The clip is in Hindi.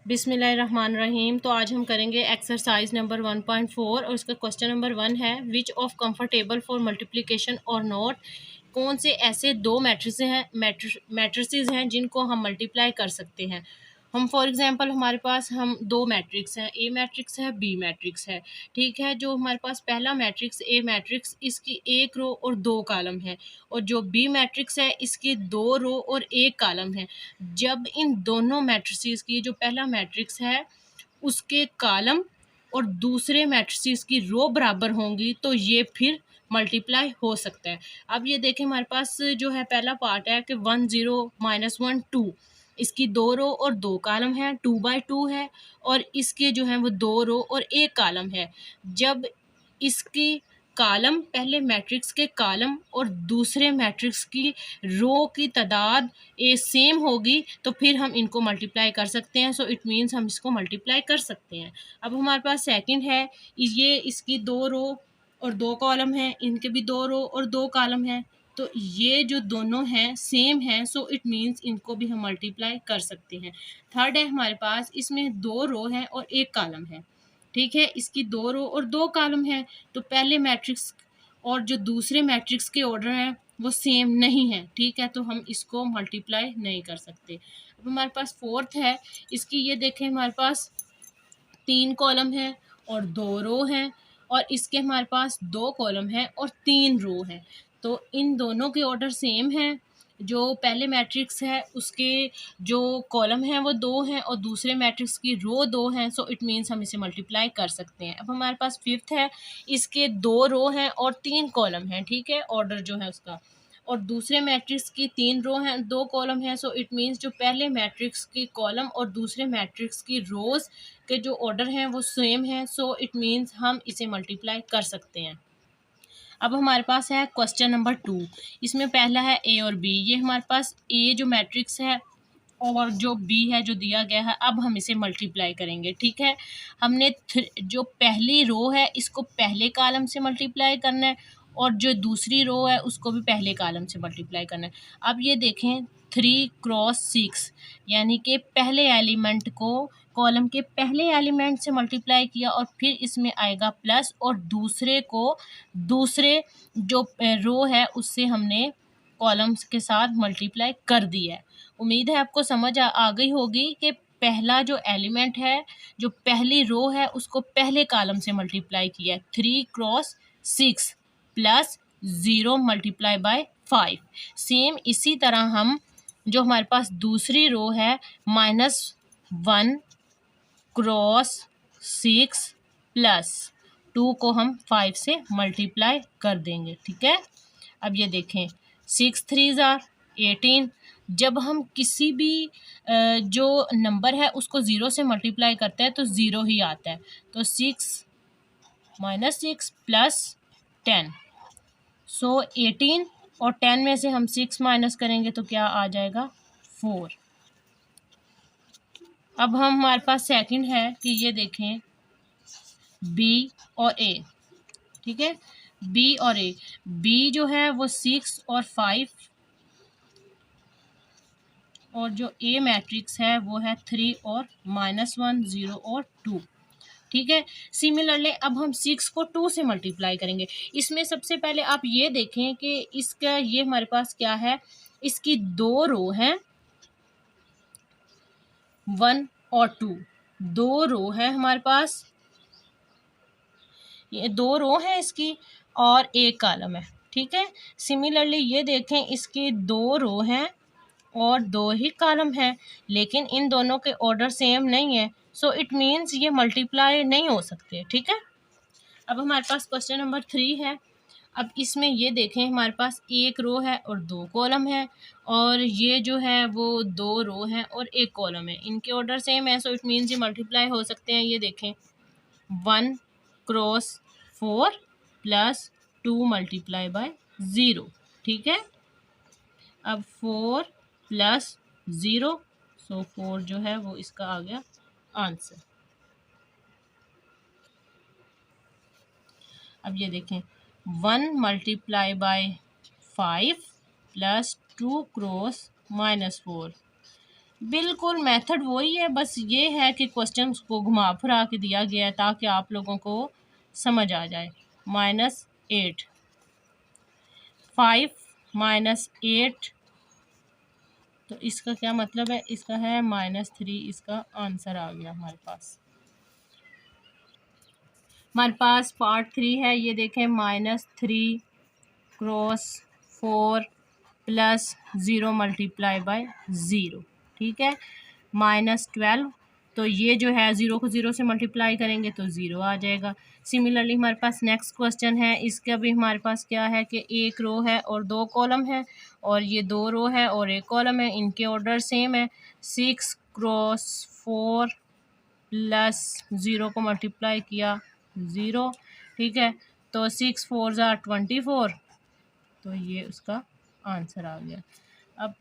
बिस्मिल्लाहिर्रहमानिर्रहीम। तो आज हम करेंगे एक्सरसाइज नंबर 1.4 और उसका क्वेश्चन नंबर 1 है which of comfortable for multiplication और नॉट। कौन से ऐसे दो मैट्रिसेस हैं जिनको हम मल्टीप्लाई कर सकते हैं। हम फॉर एग्जांपल हमारे पास हम दो मैट्रिक्स हैं, ए मैट्रिक्स है, बी मैट्रिक्स है। ठीक है, जो हमारे पास पहला मैट्रिक्स ए मैट्रिक्स इसकी एक रो और दो कॉलम है, और जो बी मैट्रिक्स है इसकी दो रो और एक कॉलम है। जब इन दोनों मैट्रिसेस की, जो पहला मैट्रिक्स है उसके कॉलम और दूसरे मैट्रिसेस की रो बराबर होंगी तो ये फिर मल्टीप्लाई हो सकता है। अब ये देखें, हमारे पास जो है पहला पार्ट है कि 1 0 -1 2, इसकी दो रो और दो कॉलम है, 2/2 है, और इसके जो है वो दो रो और एक कॉलम है। जब इसकी कॉलम, पहले मैट्रिक्स के कॉलम और दूसरे मैट्रिक्स की रो की तादाद सेम होगी तो फिर हम इनको मल्टीप्लाई कर सकते हैं। सो इट मीन्स हम इसको मल्टीप्लाई कर सकते हैं। अब हमारे पास सेकंड है, ये इसकी दो रो और दो कॉलम है, इनके भी दो रो और दो कॉलम है, तो ये जो दोनों हैं सेम हैं, सो इट मीन्स इनको भी हम मल्टीप्लाई कर सकते हैं। थर्ड है हमारे पास, इसमें दो रो है और एक कॉलम है। ठीक है, इसकी दो रो और दो कॉलम है, तो पहले मैट्रिक्स और जो दूसरे मैट्रिक्स के ऑर्डर हैं वो सेम नहीं है। ठीक है, तो हम इसको मल्टीप्लाई नहीं कर सकते। अब हमारे पास फोर्थ है, इसकी ये देखें, हमारे पास तीन कॉलम है और दो रो हैं, और इसके हमारे पास दो कॉलम है और तीन रो हैं, तो इन दोनों के ऑर्डर सेम हैं। जो पहले मैट्रिक्स है उसके जो कॉलम हैं वो दो हैं और दूसरे मैट्रिक्स की रो दो हैं, सो इट मीन्स हम इसे मल्टीप्लाई कर सकते हैं। अब हमारे पास फिफ्थ है, इसके दो रो हैं और तीन कॉलम हैं। ठीक है, ऑर्डर जो है उसका, और दूसरे मैट्रिक्स की तीन रो हैं, दो कॉलम हैं, सो इट मीन्स जो पहले मैट्रिक्स की कॉलम और दूसरे मैट्रिक्स की रोज के जो ऑर्डर हैं वो सेम हैं, सो इट मीन्स हम इसे मल्टीप्लाई कर सकते हैं। अब हमारे पास है क्वेश्चन नंबर 2। इसमें पहला है ए और बी। ये हमारे पास ए जो मैट्रिक्स है और जो बी है जो दिया गया है, अब हम इसे मल्टीप्लाई करेंगे। ठीक है, हमने जो पहली रो है इसको पहले कॉलम से मल्टीप्लाई करना है, और जो दूसरी रो है उसको भी पहले कॉलम से मल्टीप्लाई करना है। अब ये देखें, 3 × 6, यानी कि पहले एलिमेंट को कॉलम के पहले एलिमेंट से मल्टीप्लाई किया और फिर इसमें आएगा प्लस, और दूसरे को दूसरे जो रो है उससे हमने कॉलम्स के साथ मल्टीप्लाई कर दिया है। उम्मीद है आपको समझ आ गई होगी कि पहला जो एलिमेंट है, जो पहली रो है, उसको पहले कॉलम से मल्टीप्लाई किया है, 3 × 6 प्लस 0 मल्टीप्लाई बाय 5। सेम इसी तरह हम जो हमारे पास दूसरी रो है, -1 क्रॉस 6 प्लस 2 को हम 5 से मल्टीप्लाई कर देंगे। ठीक है, अब ये देखें, 6 3 18। जब हम किसी भी जो नंबर है उसको ज़ीरो से मल्टीप्लाई करते हैं तो ज़ीरो ही आता है, तो 6 -6 प्लस 10, सो 18, और 10 में से हम 6 माइनस करेंगे तो क्या आ जाएगा, 4। अब हम हमारे पास सेकंड है कि ये देखें, बी और ए। ठीक है, बी और ए, बी जो है वो 6 और 5, और जो ए मैट्रिक्स है वो है 3 और -1 0 और 2। ठीक है, सिमिलरली अब हम 6 को 2 से मल्टीप्लाई करेंगे। इसमें सबसे पहले आप ये देखें कि इसका ये हमारे पास क्या है, इसकी दो रो हैं, 1 और 2, दो रो है हमारे पास, ये दो रो है इसकी, और एक कॉलम है। ठीक है, सिमिलरली ये देखें, इसकी दो रो हैं और दो ही कॉलम है, लेकिन इन दोनों के ऑर्डर सेम नहीं है, सो इट मीन्स ये मल्टीप्लाई नहीं हो सकते। ठीक है, अब हमारे पास क्वेश्चन नंबर 3 है। अब इसमें ये देखें, हमारे पास एक रो है और दो कॉलम है, और ये जो है वो दो रो है और एक कॉलम है, इनके ऑर्डर सेम है, सो इट मीन्स ये मल्टीप्लाई हो सकते हैं। ये देखें, 1 क्रॉस 4 प्लस 2 मल्टीप्लाई बाय 0। ठीक है, अब 4 प्लस 0, सो 4 जो है वो इसका आ गया आंसर। अब ये देखें, 1 मल्टीप्लाई बाय 5 प्लस 2 क्रॉस -4। बिल्कुल मेथड वही है, बस ये है कि क्वेश्चन को घुमा फिरा के दिया गया है ताकि आप लोगों को समझ आ जाए। -8, 5 -8, तो इसका क्या मतलब है, इसका है -3, इसका आंसर आ गया हमारे पास। हमारे पास पार्ट 3 है, ये देखें, -3 क्रॉस 4 प्लस 0 मल्टीप्लाई बाय 0, ठीक है। -12, तो ये जो है 0 को 0 से मल्टीप्लाई करेंगे तो 0 आ जाएगा। सिमिलरली हमारे पास नेक्स्ट क्वेश्चन है, इसका भी हमारे पास क्या है कि एक रो है और 2 कॉलम है, और ये 2 रो है और 1 कॉलम है, इनके ऑर्डर सेम है। 6 क्रॉस 4 प्लस 0 को मल्टीप्लाई किया 0, ठीक है। तो 6 4 ज़ा 24, तो ये उसका आंसर आ गया। अब